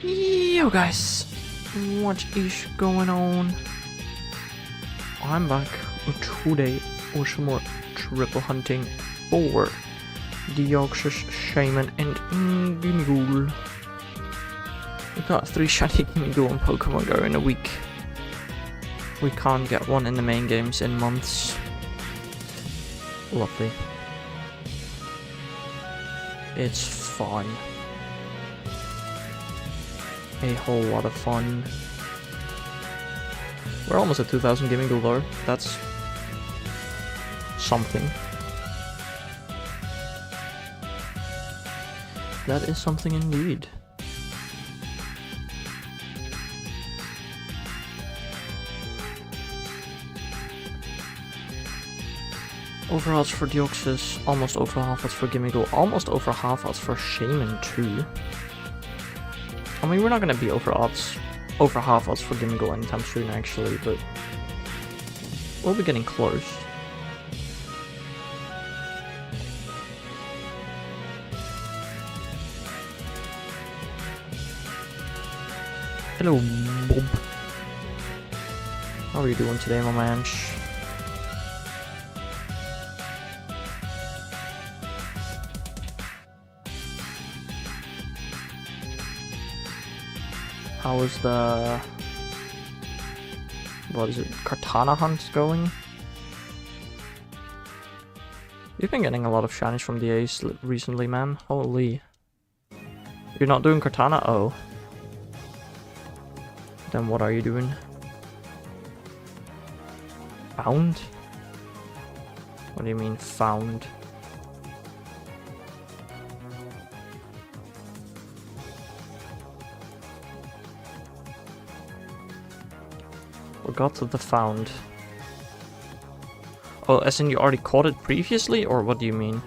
Yo guys, what is going on? I'm back today with some more triple hunting for Deoxys, Shaymin and Gimmighoul. We got 3 shiny Gimmighoul and Pokemon Go in a week. We can't get one in the main games in months. Lovely. It's fun. A whole lot of fun. We're almost at 2000 Gimmighoul though. That's something. That is something indeed. Over odds for Deoxys, almost over half odds for Gimmighoul, almost over half odds for Shaymin too. I mean, we're not gonna be over half odds for Gimmighoul anytime soon actually, but we'll be getting close. Hello, Bob. How are you doing today, my man? How is the... what is it? Katana hunt going? You've been getting a lot of shinies from the Ace recently, man. Holy. You're not doing Katana? Oh. Then what are you doing? Found? What do you mean, found? Got to the found. Oh, as in you already caught it previously, or what do you mean?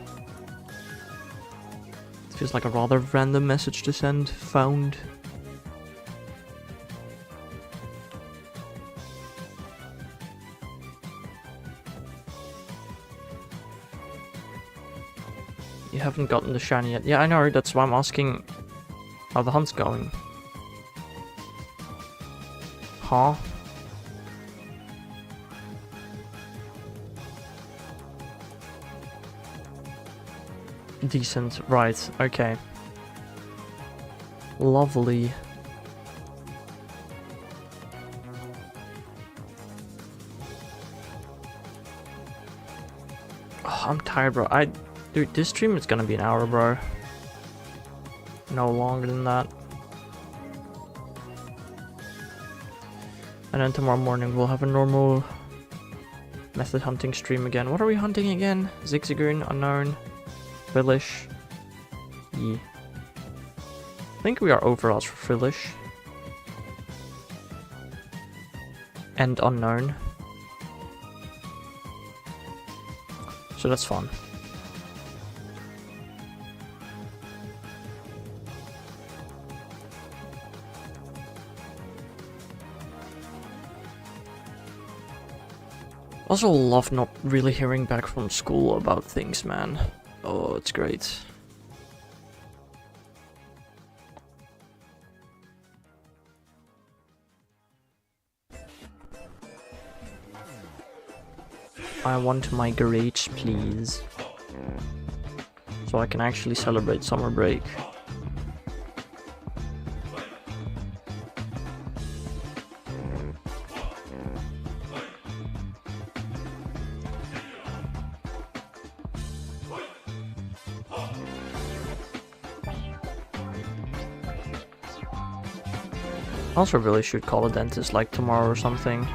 It feels like a rather random message to send. Found. You haven't gotten the shiny yet. Yeah, I know, that's why I'm asking how the hunt's going. Huh? Decent, right, okay. Lovely. Oh, I'm tired, bro. Dude, this stream is gonna be an hour, bro. No longer than that. And then tomorrow morning we'll have a normal method hunting stream again. What are we hunting again? Zigzagoon, unknown. Frillish. Yeah. I think we are overalls for Frillish. And unknown. So that's fun. Also love not really hearing back from school about things, man. Oh, it's great. I want my garage, please. So I can actually celebrate summer break. I also really should call a dentist like tomorrow or something.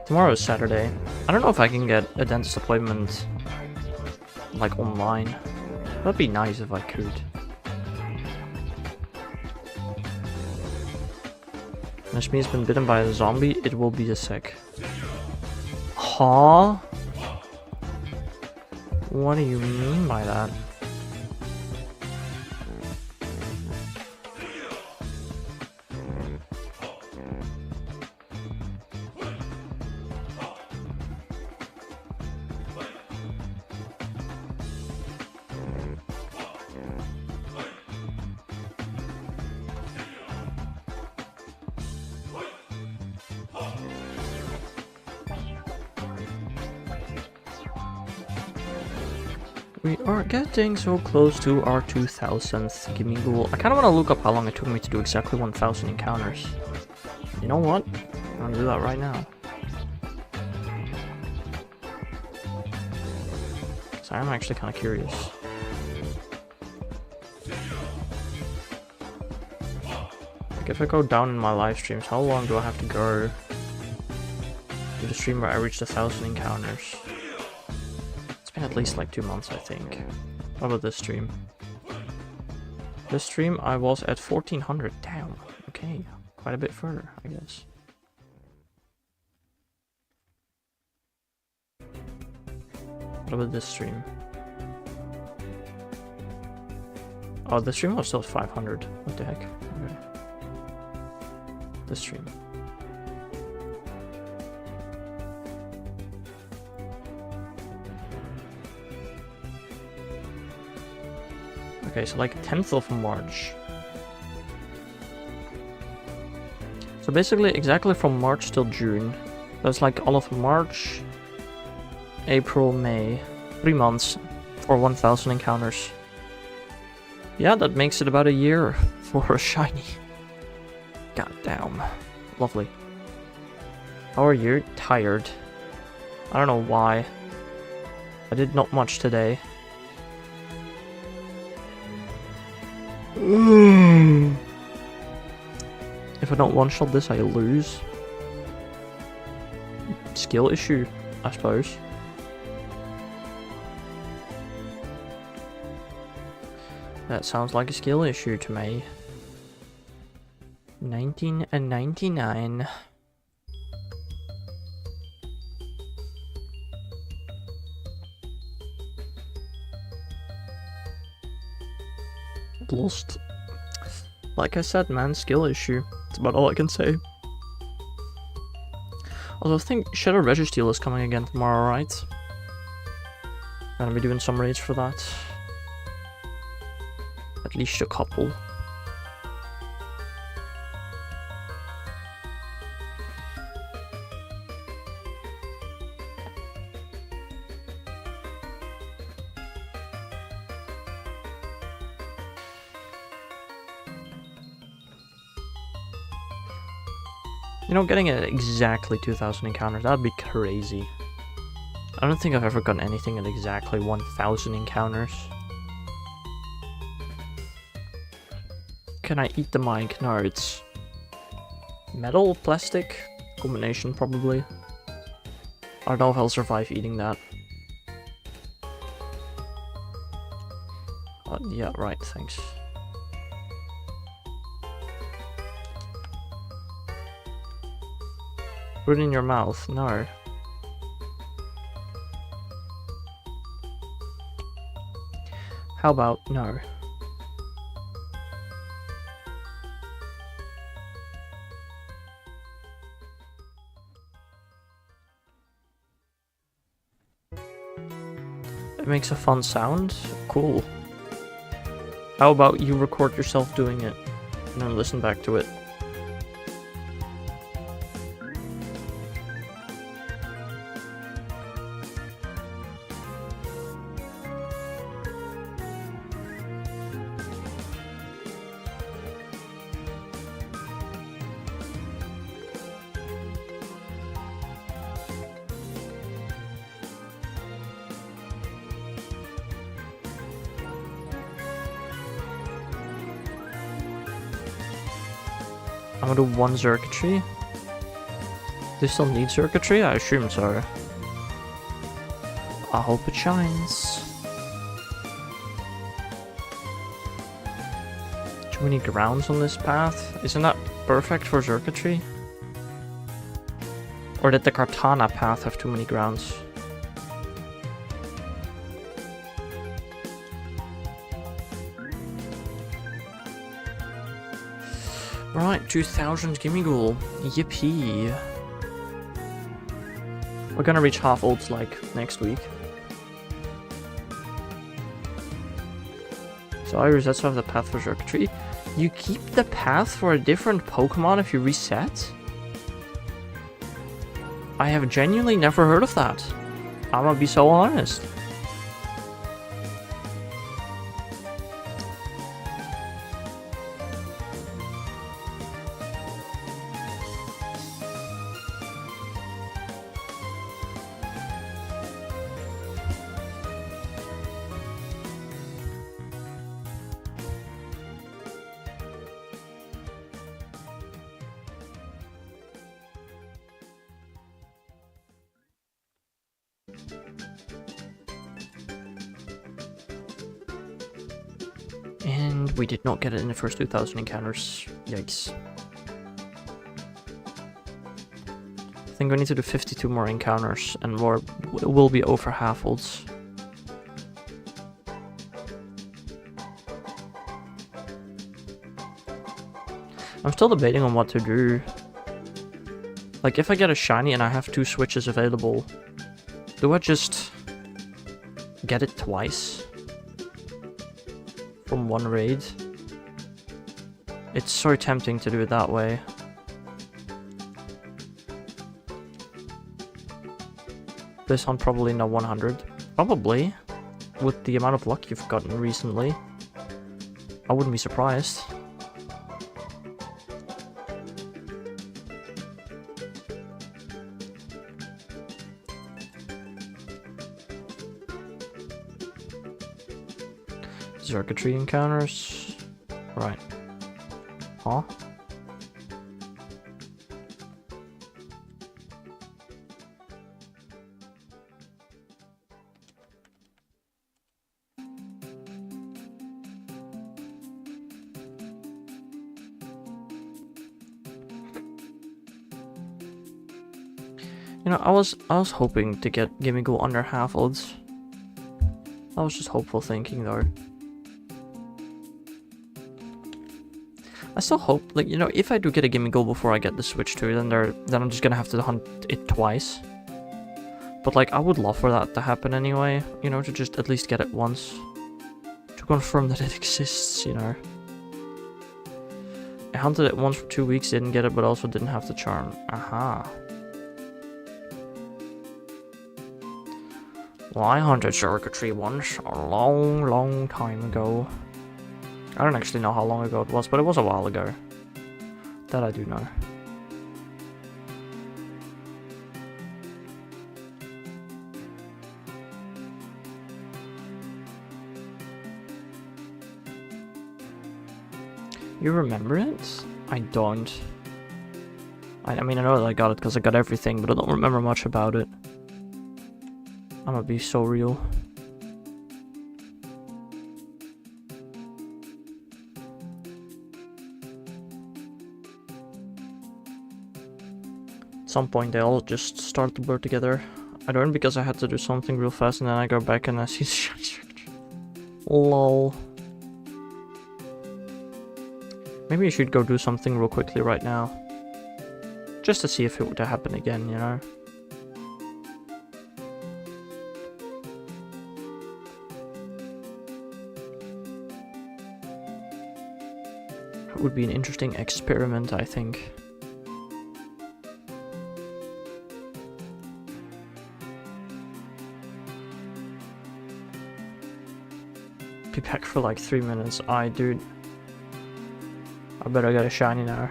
Tomorrow is Saturday. I don't know if I can get a dentist appointment like online. That'd be nice if I could. Nashmi's been bitten by a zombie, it will be a sec. Huh? What do you mean by that? We are getting so close to our 2000th Gimmighoul. I kind of want to look up how long it took me to do exactly 1000 encounters. You know what? I'm gonna do that right now. So I'm actually kind of curious. Like if I go down in my live streams, how long do I have to go to the stream where I reached 1000 encounters? It's been at least like 2 months, I think. How about this stream? This stream I was at 1400. Damn. Okay. Quite a bit further, I guess. What about this stream? Oh, the stream was still 500. What the heck? Okay. This stream. Okay, so like 10th of March. So basically exactly from March till June. That's like all of March, April, May. 3 months for 1000 encounters. Yeah, that makes it about a year for a shiny. God damn. Lovely. How are you? Tired. I don't know why. I did not much today. If I don't one-shot this, I lose. Skill issue, I suppose. That sounds like a skill issue to me. 19 and 99. Lost. Like I said, man, skill issue. That's about all I can say. Although I think Shadow Registeel is coming again tomorrow, right? Gonna be doing some raids for that. At least a couple. You know, getting it exactly 2000 encounters, that'd be crazy. I don't think I've ever gotten anything at exactly 1000 encounters. Can I eat the mic? No, it's metal, plastic, combination probably. I don't know if I'll survive eating that. Yeah, right, thanks. Put it in your mouth. No. How about no? It makes a fun sound? Cool. How about you record yourself doing it and then listen back to it? I'm gonna do one circuitry. They still need circuitry? I assume so. I hope it shines. Too many grounds on this path? Isn't that perfect for circuitry? Or did the Kartana path have too many grounds? Right, 2000 Gimmighoul. Yippee. We're gonna reach half ults like next week. So I reset some of the path for circuitry. You keep the path for a different Pokemon if you reset? I have genuinely never heard of that. I'm gonna be so honest. And we did not get it in the first 2000 encounters. Yikes. I think we need to do 52 more encounters and we'll be over half ults. I'm still debating on what to do. Like, if I get a shiny and I have 2 switches available, do I just get it twice from one raid? It's so tempting to do it that way. This one probably not 100. Probably. With the amount of luck you've gotten recently. I wouldn't be surprised. Circuitry encounters. Right. Huh? You know, I was hoping to get Gimmighoul under half odds. I was just hopeful thinking though. I still hope, like, you know, if I do get a Gimmighoul before I get the Switch 2, then I'm just gonna have to hunt it twice. But, like, I would love for that to happen anyway, you know, to just at least get it once. To confirm that it exists, you know. I hunted it once for 2 weeks, didn't get it, but also didn't have the charm. Aha. Well, I hunted circuitry once, a long, long time ago. I don't actually know how long ago it was, but it was a while ago. That I do know. You remember it? I don't. I mean, I know that I got it because I got everything, but I don't remember much about it. I'm gonna be so real. At some point they all just start to blur together. I learned because I had to do something real fast and then I go back and I see lol. Maybe you should go do something real quickly right now. Just to see if it were to happen again, you know? It would be an interesting experiment, I think. Be back for like 3 minutes. Dude. I better get a shiny now.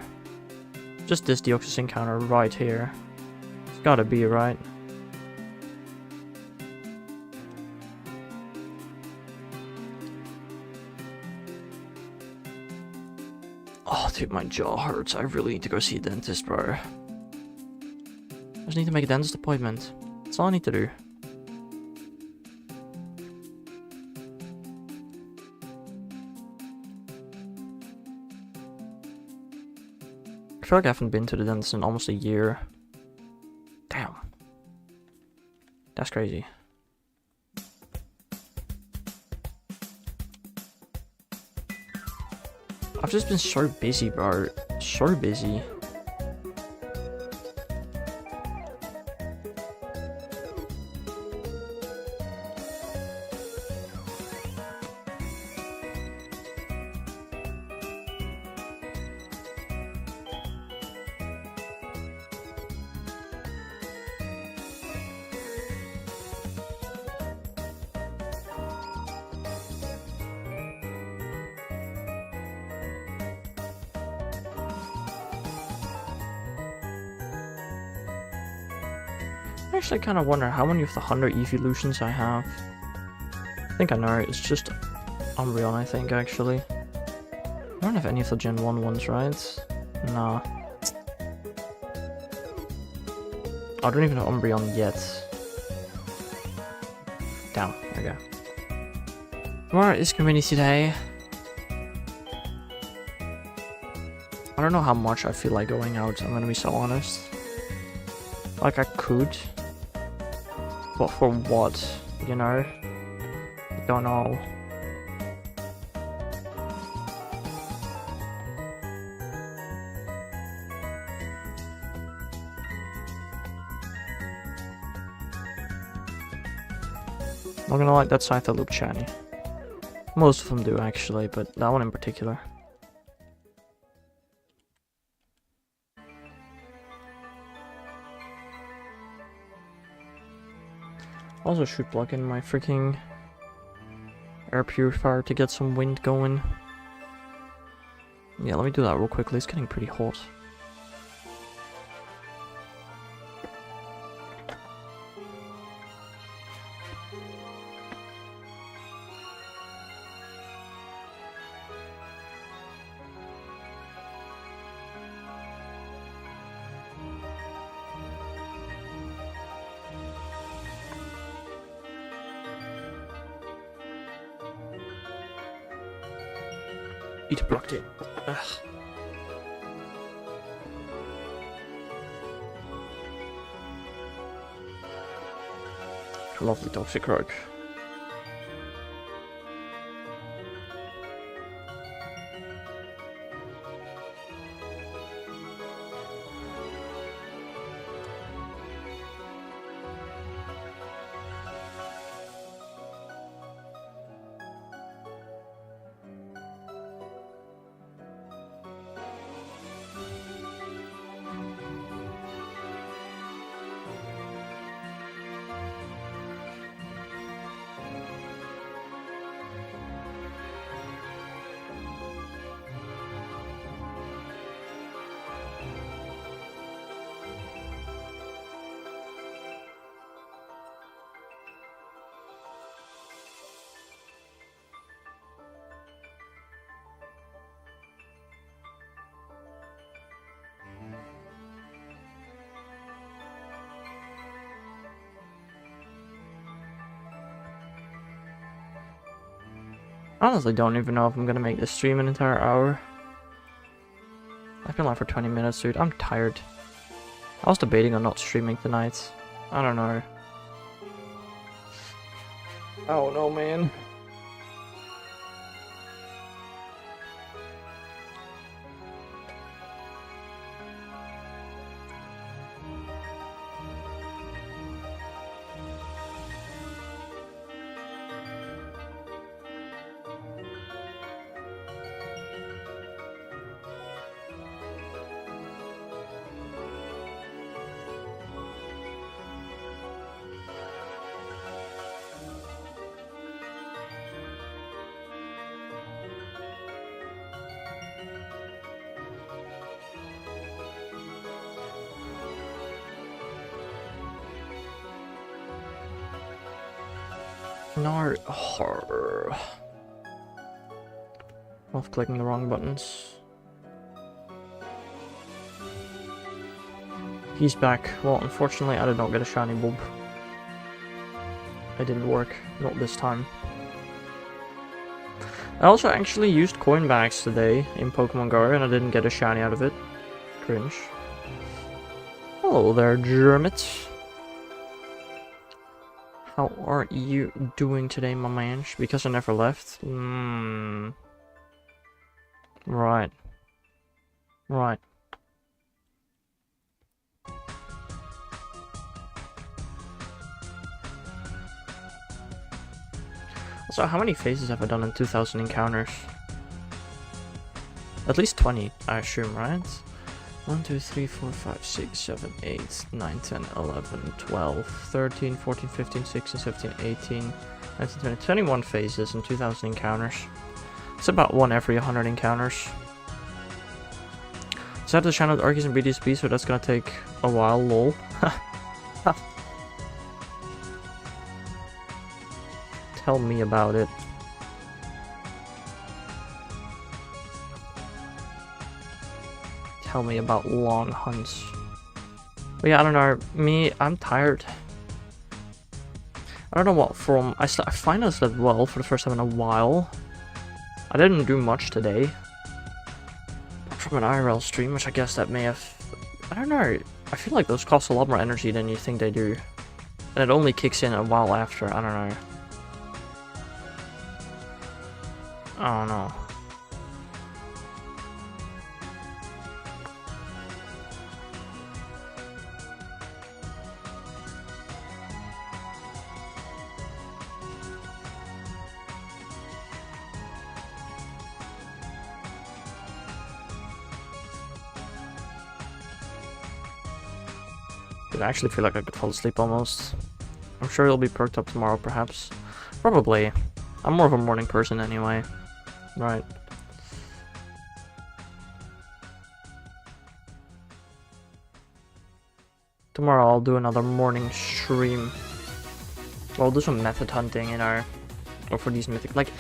Just this Deoxys encounter right here. It's gotta be, right? Oh, dude, my jaw hurts. I really need to go see a dentist, bro. I just need to make a dentist appointment. That's all I need to do. I feel like I haven't been to the dentist in almost a year. Damn. That's crazy. I've just been so busy, bro. So busy. I actually kind of wonder how many of the 100 evolutions I have. I think I know, it's just Umbreon, I think, actually. I don't have any of the Gen 1 ones, right? Nah. I don't even have Umbreon yet. Damn, there we go. Where is community today? don't know how much I feel like going out, I'm gonna be so honest. Like, I could. But for what? You know? I don't know. Not gonna like that Scyther look shiny. Most of them do actually, but that one in particular. Also should plug in my freaking air purifier to get some wind going. Yeah, let me do that real quickly, it's getting pretty hot. It blocked it. Ugh. Lovely toxic rogue. Honestly, don't even know if I'm gonna make this stream an entire hour. I've been live for 20 minutes, dude. I'm tired. I was debating on not streaming tonight. I don't know. Oh no, man. No. Oh. Off clicking the wrong buttons. He's back. Well, unfortunately, I did not get a shiny bulb. It didn't work. Not this time. I also actually used coin bags today in Pokemon Go, and I didn't get a shiny out of it. Cringe. Hello there, Germit. How are you doing today, my man? Because I never left? Right. Right. So how many phases have I done in 2000 encounters? At least 20, I assume, right? 1, 2, 3, 4, 5, 6, 7, 8, 9, 10, 11, 12, 13, 14, 15, 16, 17, 18, 19, 20, 21 phases and 2000 encounters. It's about 1 every 100 encounters. So I have to channel the Arceus and BDSP, so that's gonna take a while, lol. Tell me about it. Tell me about long hunts. But yeah, I don't know. Me, I'm tired. I don't know what from. I finally slept well for the first time in a while. I didn't do much today. from an IRL stream, which I guess that may have... I don't know. I feel like those cost a lot more energy than you think they do. And it only kicks in a while after, I don't know. Oh no. I actually feel like I could fall asleep almost. I'm sure it'll be perked up tomorrow, perhaps. Probably. I'm more of a morning person anyway. Right. Tomorrow I'll do another morning stream. I'll do some method hunting in our... Or for these mythic... Like,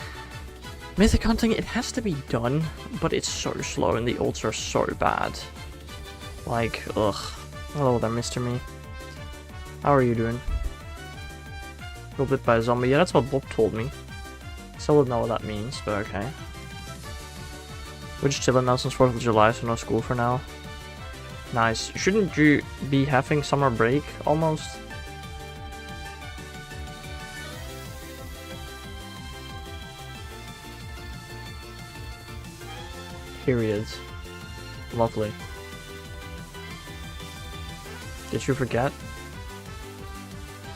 mythic hunting, it has to be done, but it's so slow and the ults are so bad. Like, ugh. Hello there, Mr. Me. How are you doing? Got bit by a zombie. Yeah, that's what Bob told me. Still don't know what that means, but okay. We're just chilling now since 4th of July, so no school for now. Nice. Shouldn't you be having summer break, almost? Period. Lovely. Did you forget?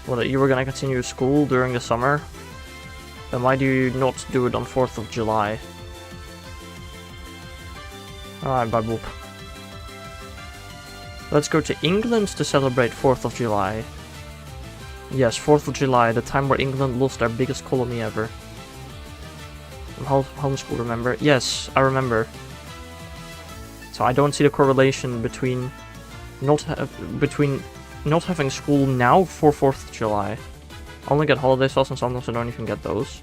Well, that you were gonna continue school during the summer? Then why do you not do it on 4th of July? Alright, bye boop. Let's go to England to celebrate 4th of July. Yes, 4th of July, the time where England lost their biggest colony ever. I'm homeschooled, remember? Yes, I remember. So I don't see the correlation between not having school now for 4th of July. I only get holiday slots and sometimes I don't even get those.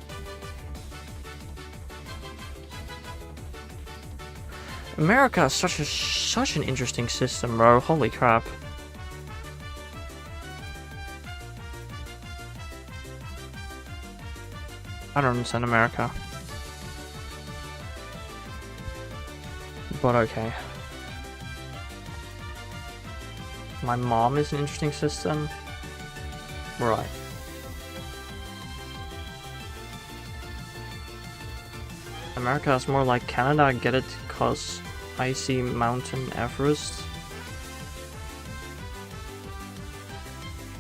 America is such an interesting system, bro. Holy crap. I don't understand America. But okay. My mom is an interesting system. Right. America is more like Canada, I get it, cause icy mountain Everest.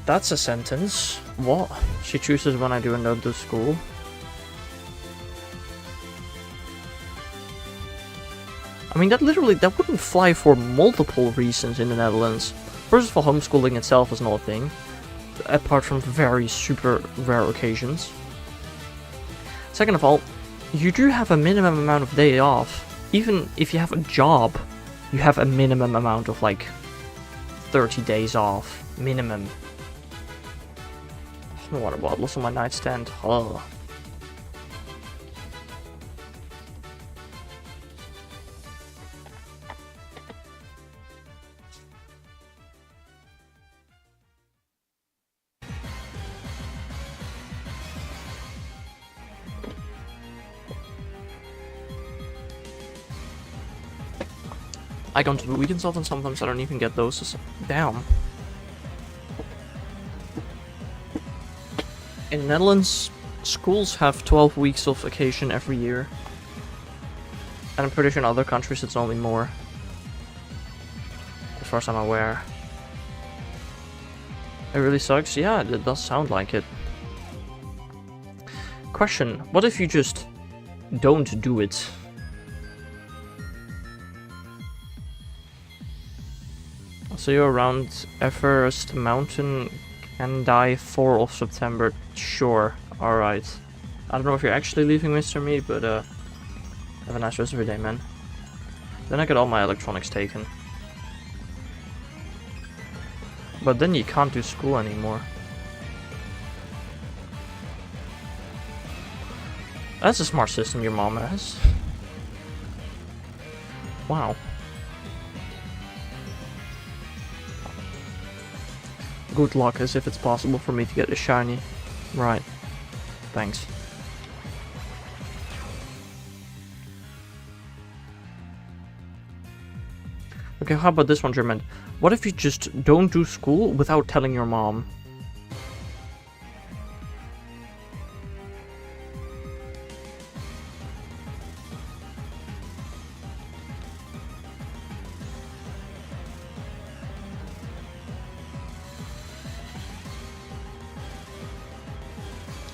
That's a sentence. What? She chooses when I do and don't do school. I mean, that wouldn't fly for multiple reasons in the Netherlands. First of all, homeschooling itself is not a thing, apart from very super rare occasions. Second of all, you do have a minimum amount of day off. Even if you have a job, you have a minimum amount of like 30 days off. Minimum. No water bottles on my nightstand. Oh. I go to the weekends off and sometimes I don't even get those. Damn. In the Netherlands, schools have 12 weeks of vacation every year. And I'm pretty sure in other countries it's only more. As far as I'm aware. It really sucks? Yeah, it does sound like it. Question, what if you just don't do it? So you're around Everest Mountain can die 4th of September. Sure. Alright. I don't know if you're actually leaving, Mr. Me, but have a nice rest of your day, man. Then I get all my electronics taken. But then you can't do school anymore. That's a smart system your mom has. Wow. Good luck, as if it's possible for me to get a shiny. Right. Thanks. Okay, how about this one, German? What if you just don't do school without telling your mom?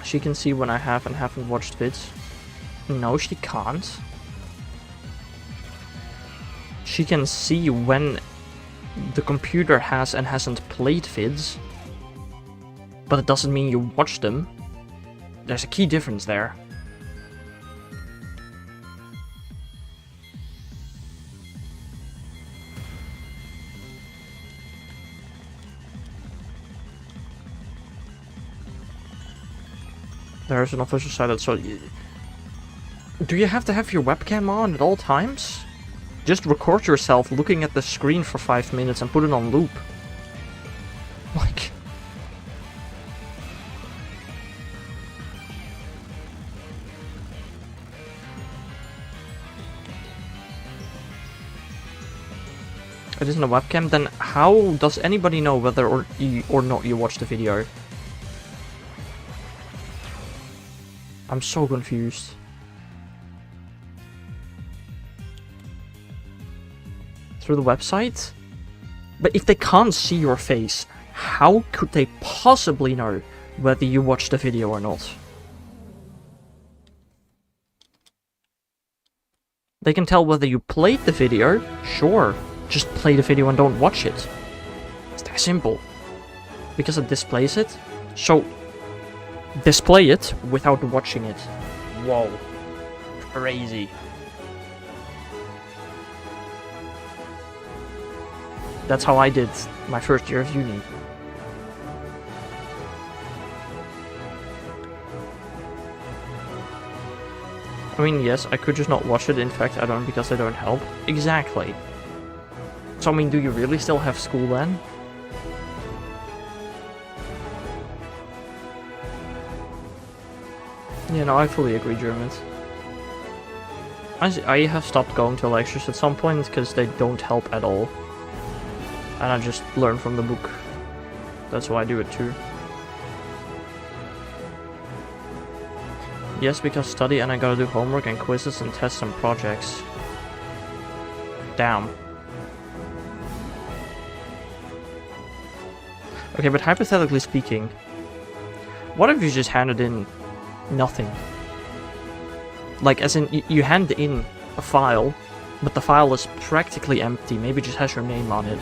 She can see when I have and haven't watched vids. No, she can't. She can see when the computer has and hasn't played vids, but it doesn't mean you watch them. There's a key difference there. There's an official site that so. Do you have to have your webcam on at all times? Just record yourself looking at the screen for 5 minutes and put it on loop. Like... It isn't a webcam, then how does anybody know whether or not you watched the video? I'm so confused. Through the website? But if they can't see your face, how could they possibly know whether you watched the video or not? They can tell whether you played the video, sure. Just play the video and don't watch it. It's that simple. Because it displays it, so display it without watching it. Whoa. Crazy. That's how I did my first year of uni. I mean, yes, I could just not watch it. In fact, I don't, because they don't help. Exactly. So, I mean, do you really still have school then? Yeah, no, I fully agree, German. I have stopped going to lectures at some point because they don't help at all. And I just learn from the book. That's why I do it too. Yes, because study and I gotta do homework and quizzes and tests and projects. Damn. Okay, but hypothetically speaking, what if you just handed in nothing? Like, as in, you hand in a file, but the file is practically empty, maybe just has your name on it.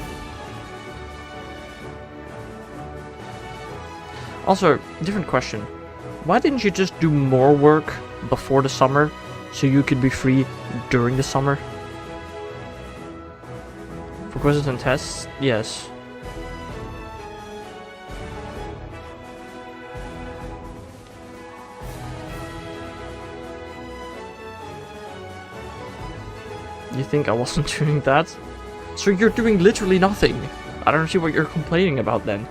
Also, different question. Why didn't you just do more work before the summer, so you could be free during the summer? For quizzes and tests? Yes. You think I wasn't doing that? So you're doing literally nothing. I don't see what you're complaining about then.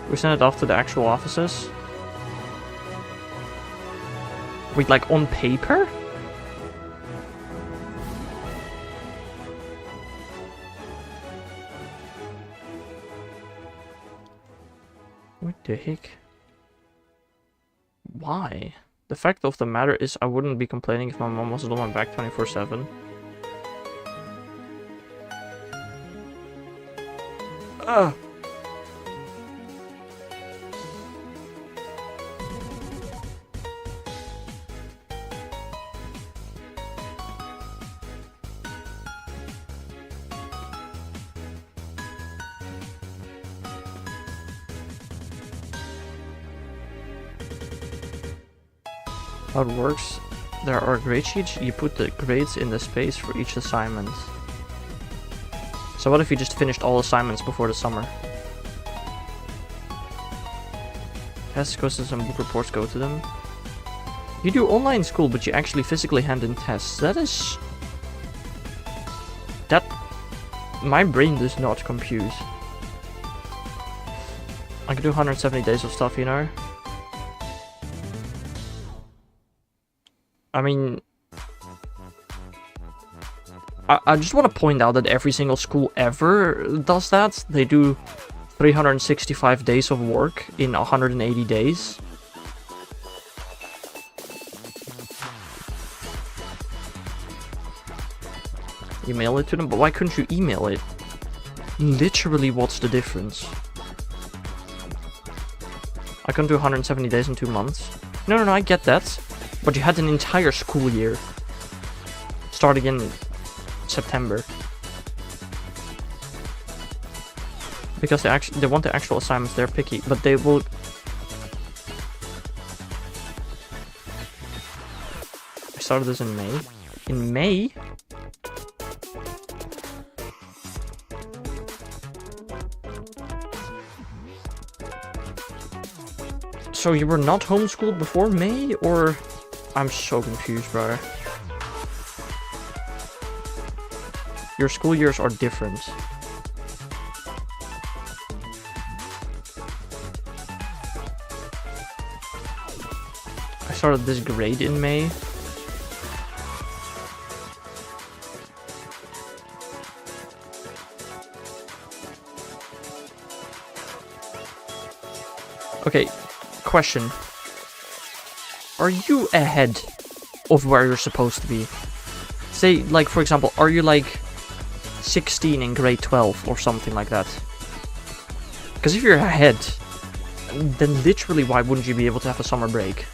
We send it off to the actual offices? Wait, like on paper? What the heck? Why? The fact of the matter is I wouldn't be complaining if my mom wasn't on my back 24/7. Ugh. How it works, there are grade sheets, you put the grades in the space for each assignment. So what if you just finished all assignments before the summer? Tests, quizzes and book reports go to them. You do online school, but you actually physically hand in tests. That is... that... my brain does not compute. I could do 170 days of stuff, you know? I mean, I just want to point out that every single school ever does that. They do 365 days of work in 180 days. Email it to them, but why couldn't you email it? Literally, what's the difference? I couldn't do 170 days in 2 months. No, I get that. But you had an entire school year. Starting in September. Because they want the actual assignments, they're picky, but they will... I started this in May. In May? So you were not homeschooled before May, or... I'm so confused, brother. Your school years are different. I started this grade in May. Okay, question. Are you ahead of where you're supposed to be? Say, like, for example, are you like 16 in grade 12 or something like that? Because if you're ahead, then literally why wouldn't you be able to have a summer break?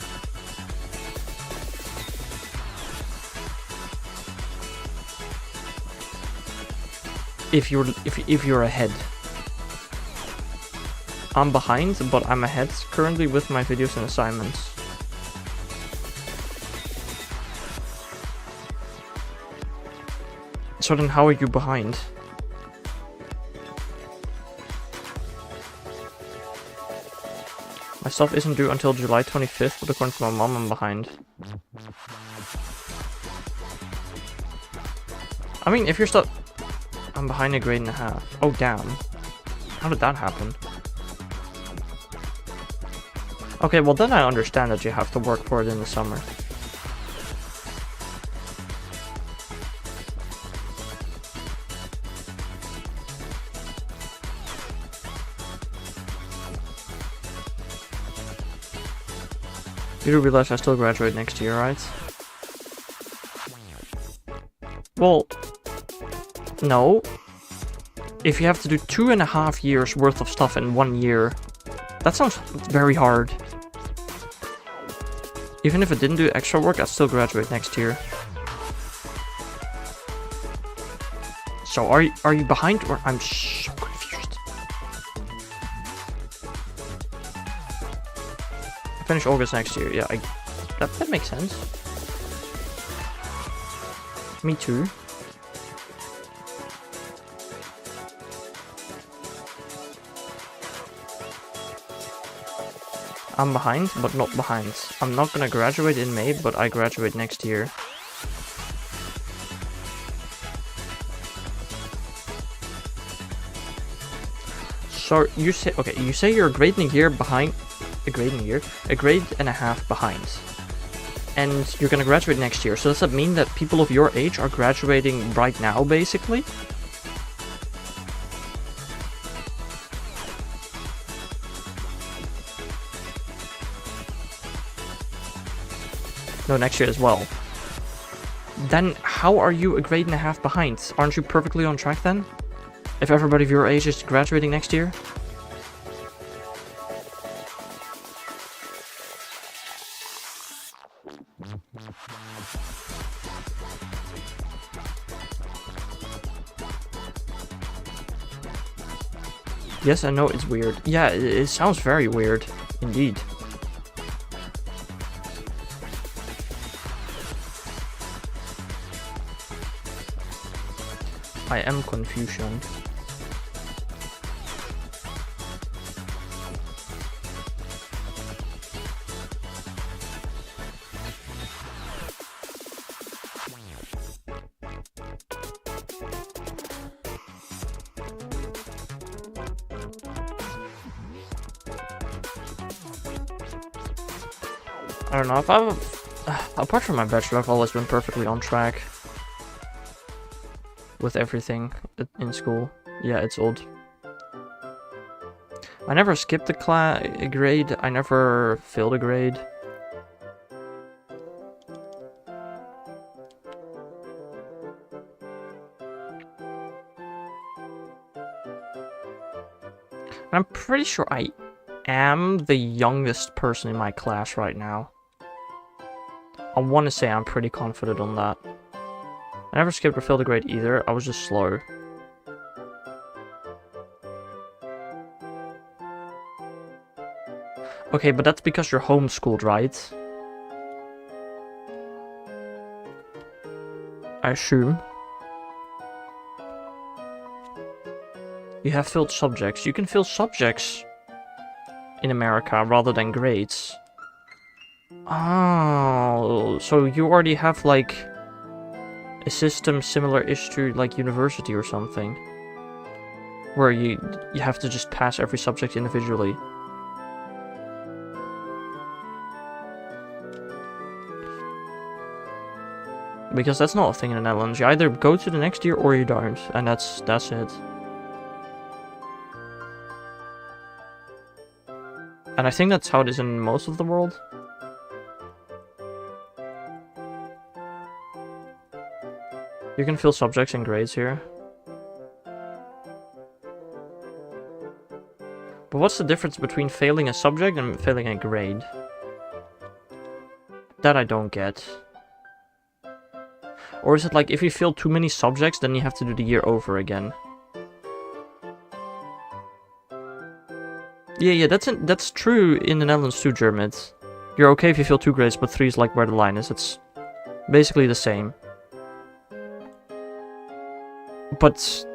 If you're ahead. I'm behind, but I'm ahead currently with my videos and assignments. So then how are you behind? My stuff isn't due until July 25th, but according to my mom, I'm behind. I mean, if you're still... I'm behind a grade and a half. Oh, damn. How did that happen? Okay, well then I understand that you have to work for it in the summer. You do realize I still graduate next year, right? Well, no. If you have to do 2.5 years worth of stuff in 1 year, that sounds very hard. Even if I didn't do extra work, I'd still graduate next year. So are you behind, or I'm so confused. I finish August next year. Yeah, that makes sense. Me too. I'm behind, but not behind. I'm not gonna graduate in May, but I graduate next year. So you say, okay, you say you're a grade and a year behind, a grade and a half behind. And you're gonna graduate next year. So does that mean that people of your age are graduating right now, basically? No, next year as well. Then how are you a grade and a half behind? Aren't you perfectly on track then? If everybody of your age is graduating next year? Yes, I know it's weird. Yeah, it sounds very weird, indeed. I am confusion. I don't know, if apart from my bachelor, I've always been perfectly on track. with everything in school. Yeah, it's old. I never skipped a grade. I never failed a grade. I'm pretty sure I am the youngest person in my class right now. I want to say I'm pretty confident on that. I never skipped or failed a grade either. I was just slow. Okay, but that's because you're homeschooled, right? I assume. You have failed subjects. You can fail subjects in America rather than grades. Oh, so you already have like a system similar-ish to like university or something, where you have to just pass every subject individually. Because that's not a thing in the Netherlands. You either go to the next year or you don't, and that's it. And I think that's how it is in most of the world. You can fill subjects and grades here. But what's the difference between failing a subject and failing a grade? That I don't get. Or is it like if you fail too many subjects, then you have to do the year over again? Yeah, that's true in the Netherlands too, Germans. You're okay if you fail 2 grades, but 3 is like where the line is. It's basically the same. But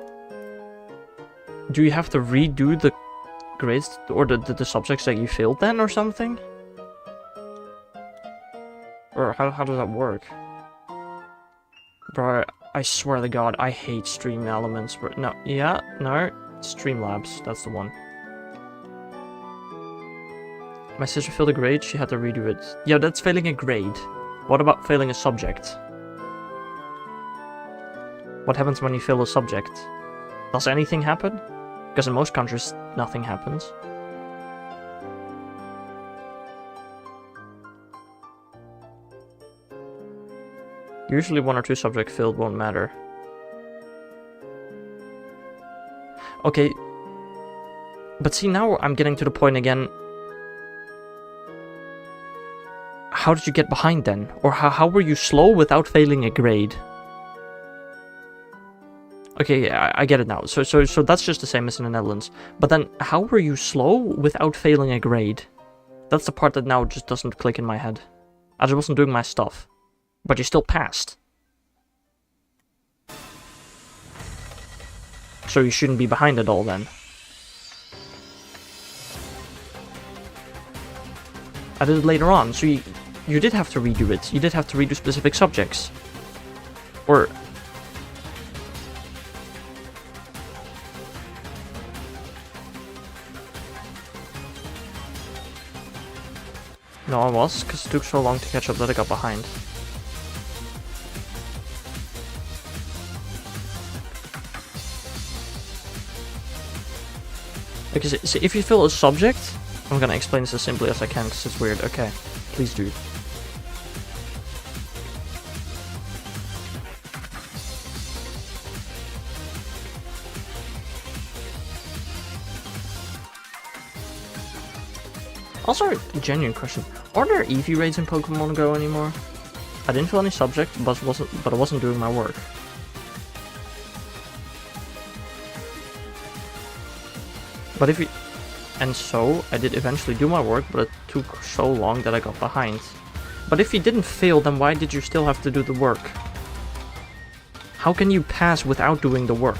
do you have to redo the grades or the subjects that you failed then or something? Or how does that work? Bro, I swear to God, I hate stream elements. No, yeah, no, Streamlabs, that's the one. My sister failed a grade, she had to redo it. Yeah, that's failing a grade. What about failing a subject? What happens when you fail a subject? Does anything happen? Because in most countries, nothing happens. Usually 1 or 2 subjects failed won't matter. Okay. But see, now I'm getting to the point again. How did you get behind then? Or how were you slow without failing a grade? Okay, yeah, I get it now. So that's just the same as in the Netherlands. But then, how were you slow without failing a grade? That's the part that now just doesn't click in my head. I just wasn't doing my stuff. But you still passed. So you shouldn't be behind at all then. I did it later on, so you did have to redo it. You did have to redo specific subjects. Or... No, I was, because it took so long to catch up that I got behind. Because if you fill a subject, I'm gonna explain this as simply as I can because it's weird. Okay, please do. Also, a genuine question: are there EV raids in Pokemon Go anymore? I didn't fill any subject, but I wasn't doing my work. But if you... And so, I did eventually do my work, but it took so long that I got behind. But if you didn't fail, then why did you still have to do the work? How can you pass without doing the work?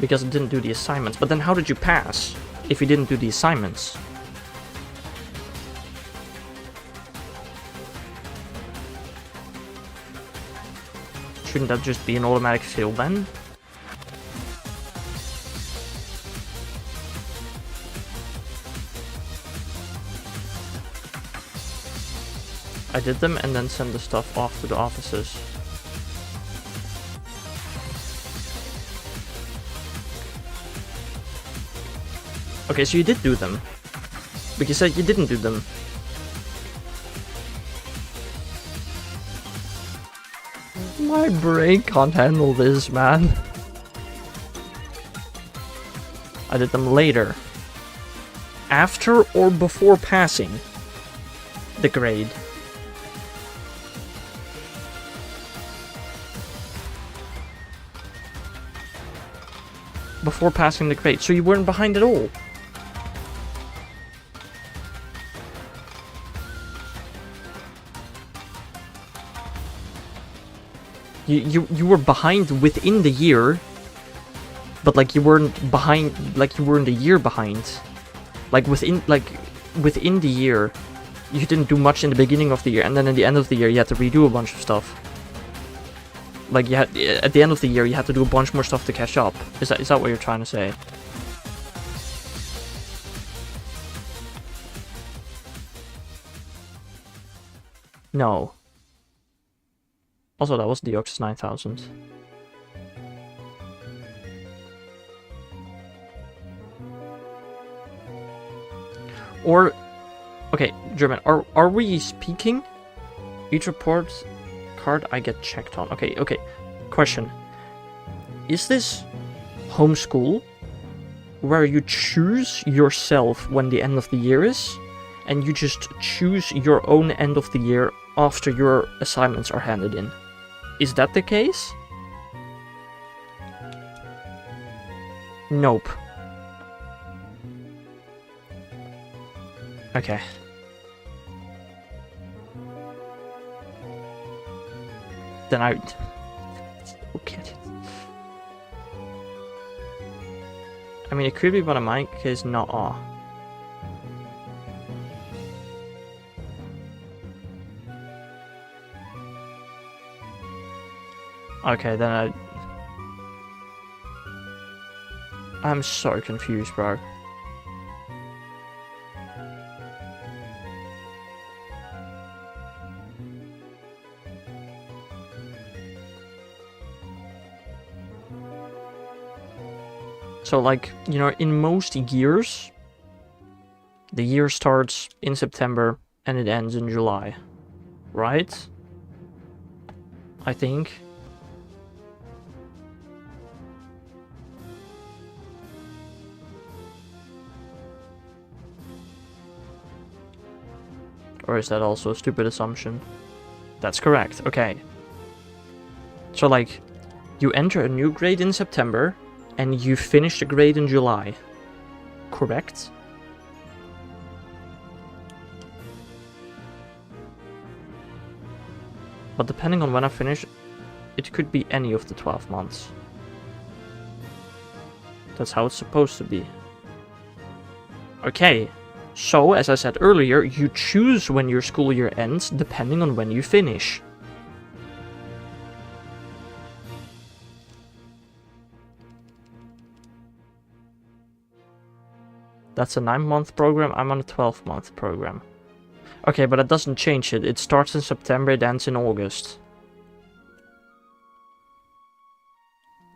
Because it didn't do the assignments. But then how did you pass if you didn't do the assignments? Shouldn't that just be an automatic fail then? I did them and then sent the stuff off to the offices. Okay, so you did do them. But you said you didn't do them. My brain can't handle this, man. I did them later. After or before passing the grade? Before passing the grade, so you weren't behind at all? You were behind within the year, but like you weren't behind, like you weren't a year behind. Like within the year, you didn't do much in the beginning of the year, and then at the end of the year you had to redo a bunch of stuff. Like you had, at the end of the year you had to do a bunch more stuff to catch up. Is that what you're trying to say? No. Also, that was Deoxys 9000. Or, okay, German, are we speaking? Each report card I get checked on. Okay, okay. Question. Is this homeschool where you choose yourself when the end of the year is, and you just choose your own end of the year after your assignments are handed in? Is that the case? Nope. Okay. Then I... Okay. I mean, it could be, but in my case, not all. Okay, then I'm so confused, bro. So, like, you know, in most years, the year starts in September and it ends in July, right? I think. Or is that also a stupid assumption? That's correct, okay. So, like, you enter a new grade in September, and you finish the grade in July. Correct? But depending on when I finish, it could be any of the 12 months. That's how it's supposed to be. Okay. So, as I said earlier, you choose when your school year ends, depending on when you finish. That's a 9-month program, I'm on a 12-month program. Okay, but that doesn't change it. It starts in September, it ends in August.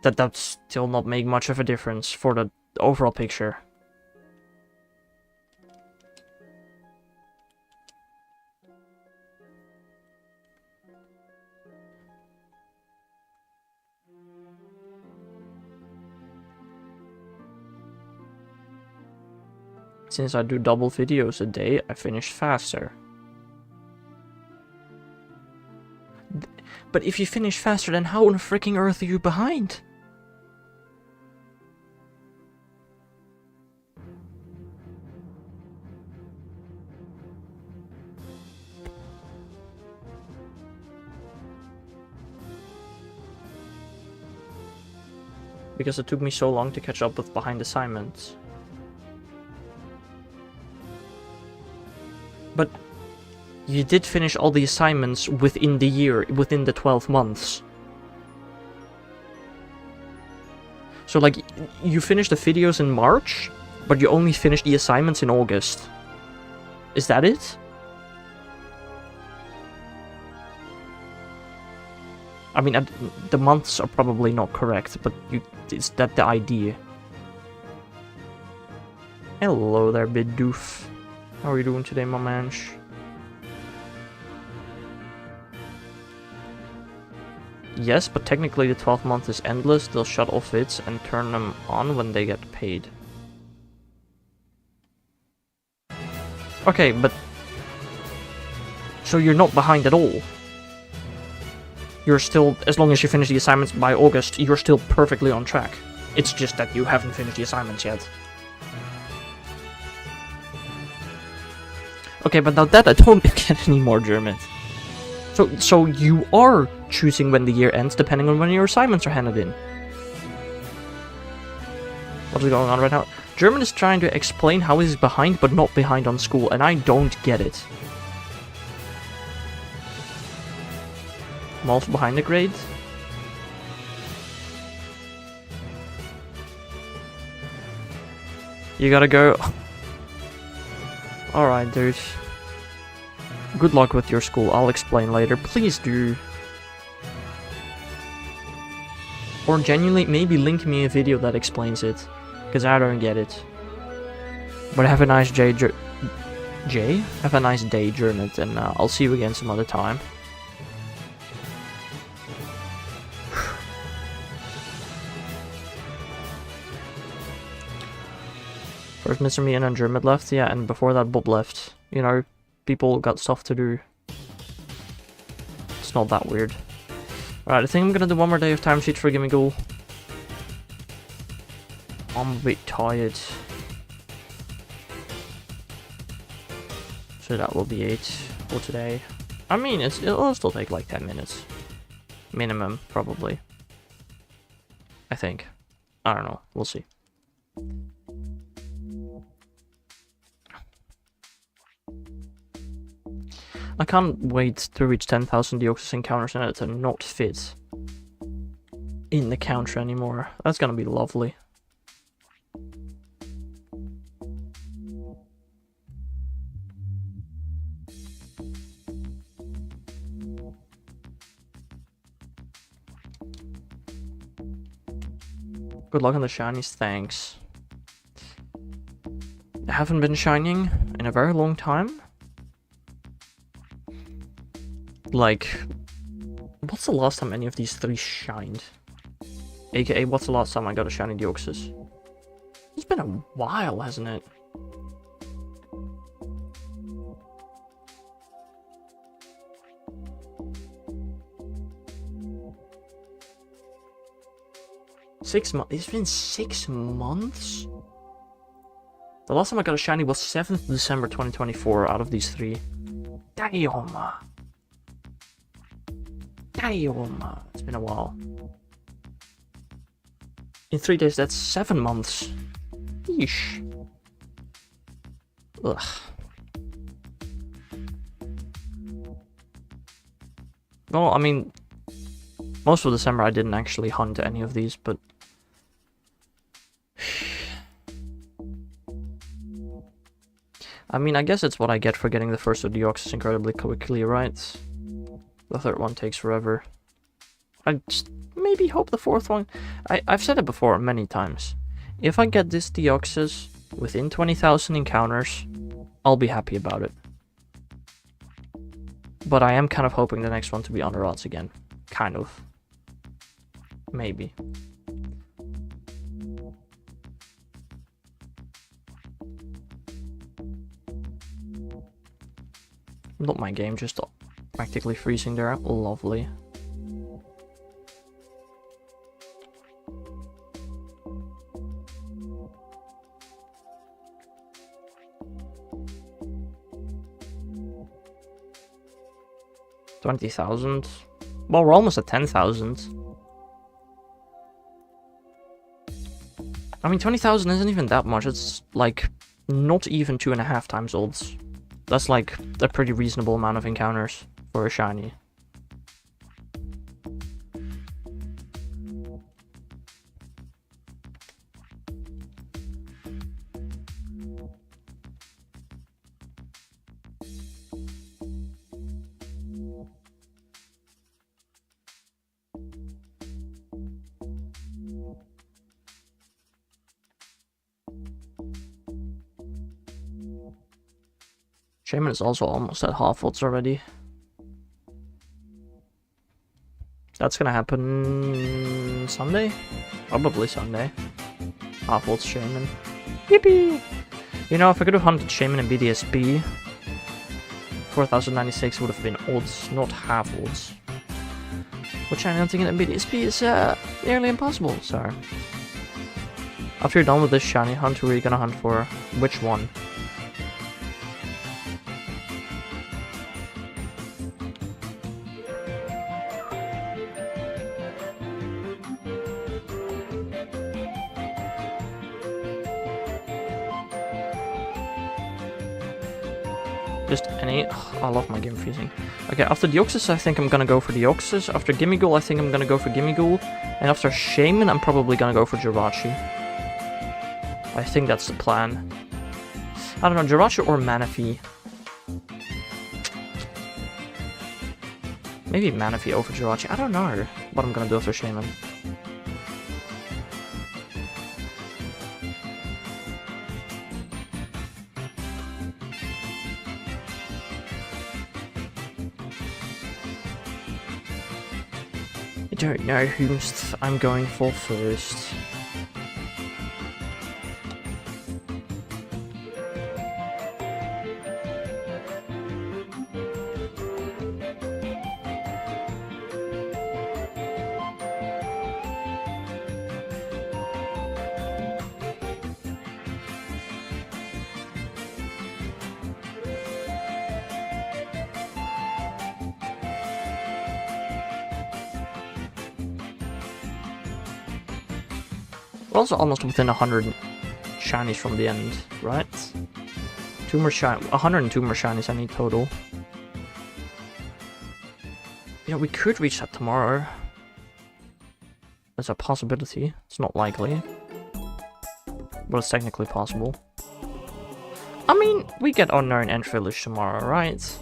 That does still not make much of a difference for the overall picture. Since I do double videos a day, I finish faster. But if you finish faster, then how on freaking earth are you behind? Because it took me so long to catch up with behind assignments. But you did finish all the assignments within the year, within the 12 months. So, like, you finished the videos in March, but you only finished the assignments in August. Is that it? I mean, the months are probably not correct, but is that the idea? Hello there, big doof. How are you doing today, my manch? Yes, but technically the 12th month is endless. They'll shut off vids and turn them on when they get paid. Okay, but... So you're not behind at all. You're still, as long as you finish the assignments by August, you're still perfectly on track. It's just that you haven't finished the assignments yet. Okay, but now that I don't get any more German. So you are choosing when the year ends depending on when your assignments are handed in. What's going on right now? German is trying to explain how he's behind but not behind on school, and I don't get it. I'm also behind the grades. You gotta go. Alright, dude. Good luck with your school, I'll explain later. Please do. Or genuinely, maybe link me a video that explains it. Because I don't get it. But have a nice day, Have a nice day, Jernit, and I'll see you again some other time. First Mr. Me and then German left, yeah, and before that Bob left. You know, people got stuff to do. It's not that weird. Alright, I think I'm gonna do one more day of timesheets for Gimmighoul. I'm a bit tired. So that will be it for today. I mean, it'll still take like 10 minutes. Minimum, probably. I think. I don't know, we'll see. I can't wait to reach 10,000 Deoxys encounters and it to not fit in the counter anymore. That's gonna be lovely. Good luck on the shinies, thanks. I haven't been shining in a very long time. Like, what's the last time any of these three shined? AKA, what's the last time I got a shiny Deoxys? It's been a while, hasn't it? It's been 6 months? The last time I got a shiny was 7th December 2024 out of these three. Damn! Damn! It's been a while. In 3 days, that's 7 months. Yeesh. Ugh. Well, I mean, most of December I didn't actually hunt any of these, but... I mean, I guess it's what I get for getting the first of Deoxys incredibly quickly, right? The third one takes forever. I just maybe hope the fourth one... I've said it before many times. If I get this Deoxys within 20,000 encounters, I'll be happy about it. But I am kind of hoping the next one to be on the rods again. Kind of. Maybe. Not my game, just practically freezing there. Lovely. $20,000. Well, we're almost at 10,000. I mean, 20,000 isn't even that much. It's like not even 2.5 times odds. That's like a pretty reasonable amount of encounters for a shiny. Shaymin is also almost at half ults already. That's gonna happen Sunday? Probably Sunday. Half ults Shaymin. Yippee! You know, if I could have hunted Shaymin and BDSB, 4096 would have been ults, not half ults. Which I don't think in BDSB is nearly impossible, so. After you're done with this shiny hunt, who are you gonna hunt for? Which one? Just any. Oh, I love my game fusing. Okay, after Deoxys, I think I'm gonna go for Deoxys. After Gimmighoul, I think I'm gonna go for Gimmighoul. And after Shaymin, I'm probably gonna go for Jirachi. I think that's the plan. I don't know, Jirachi or Manaphy. Maybe Manaphy over Jirachi. I don't know what I'm gonna do after Shaymin. I don't know whom I'm going for first. We're also almost within 100 shinies from the end, right? 2 more 102 more shinies I need total. Yeah, we could reach that tomorrow. There's a possibility. It's not likely. But it's technically possible. I mean, we get Unknown and Village tomorrow, right?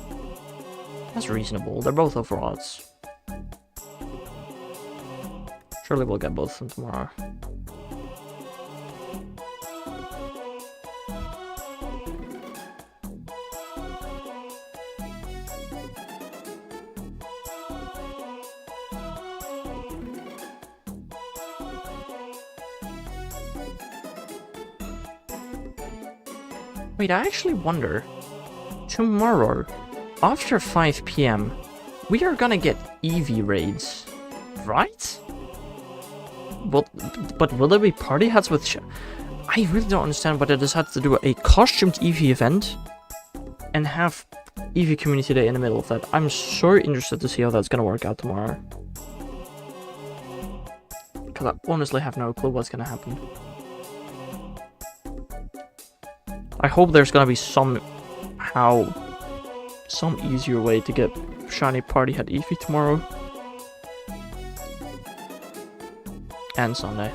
That's reasonable. They're both over odds. Surely we'll get both of them tomorrow. Wait, I actually wonder, tomorrow, after 5 PM, we are gonna get Eevee raids, right? But will there be party hats with I really don't understand why they decided to do a costumed Eevee event and have Eevee Community Day in the middle of that. I'm so interested to see how that's gonna work out tomorrow. Because I honestly have no clue what's gonna happen. I hope there's gonna be some easier way to get shiny party hat Eevee tomorrow. And Sunday.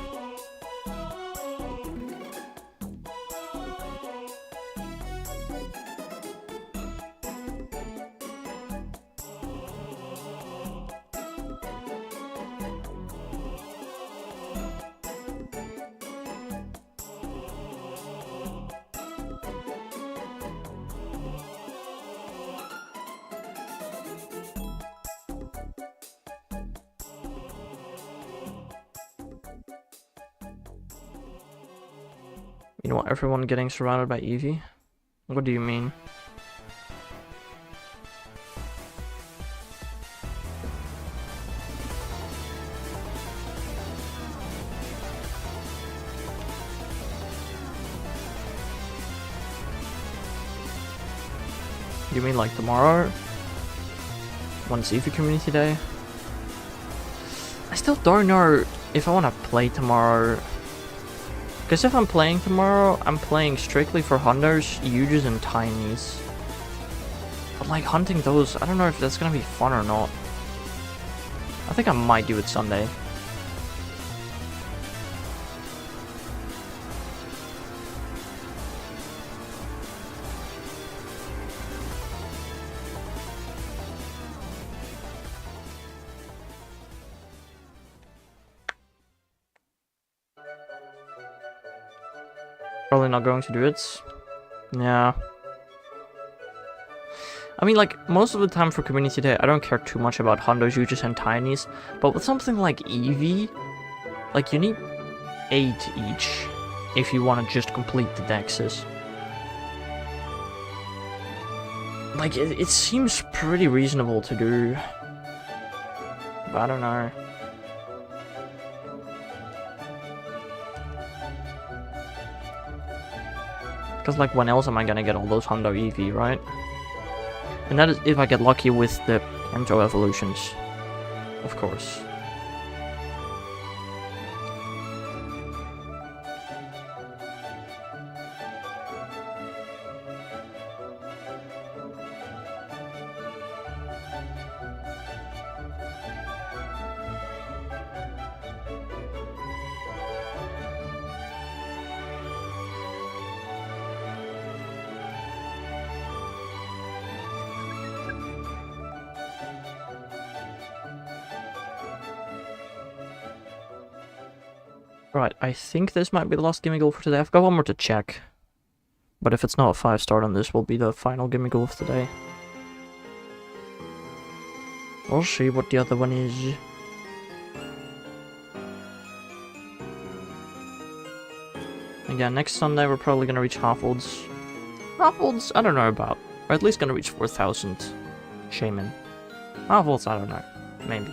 You know what, everyone getting surrounded by Eevee? What do you mean? You mean like tomorrow? Once Eevee Community Day? I still don't know if I want to play tomorrow. Because if I'm playing tomorrow, I'm playing strictly for hunters, Huges, and Tinies. But like hunting those, I don't know if that's gonna be fun or not. I think I might do it Sunday. Probably not going to do it. Yeah. I mean, like, most of the time for Community Day, I don't care too much about Hundos, Huges, and Tinies, but with something like Eevee, like, you need 8 each if you want to just complete the Dexes. Like, it seems pretty reasonable to do, but I don't know. Because, like, when else am I gonna get all those Hundo Eevee, right? And that is if I get lucky with the Kanto evolutions, of course. Right, I think this might be the last Gimmighoul for today. I've got one more to check. But if it's not a 5-star, then this will be the final Gimmighoul of the day. We'll see what the other one is. Again, next Sunday we're probably gonna reach Half-Olds. Half-Olds, I don't know about. Or at least gonna reach 4,000 Shaymin. Half-Olds, I don't know. Maybe.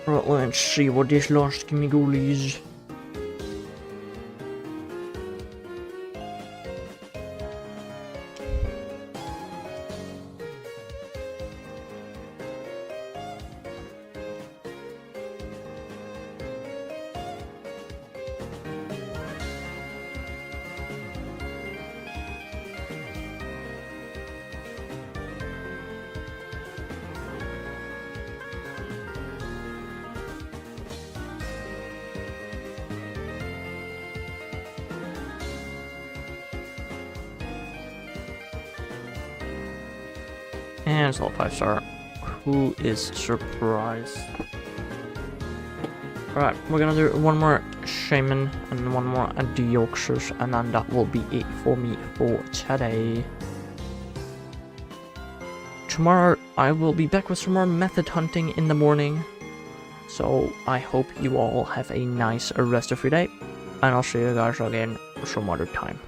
Right, let's see what this last Gimmighoul is. And it's all 5-star. Who is surprised? Alright, we're gonna do one more Shaymin and one more Deoxys, and then that will be it for me for today. Tomorrow I will be back with some more method hunting in the morning. So I hope you all have a nice rest of your day, and I'll see you guys again some other time.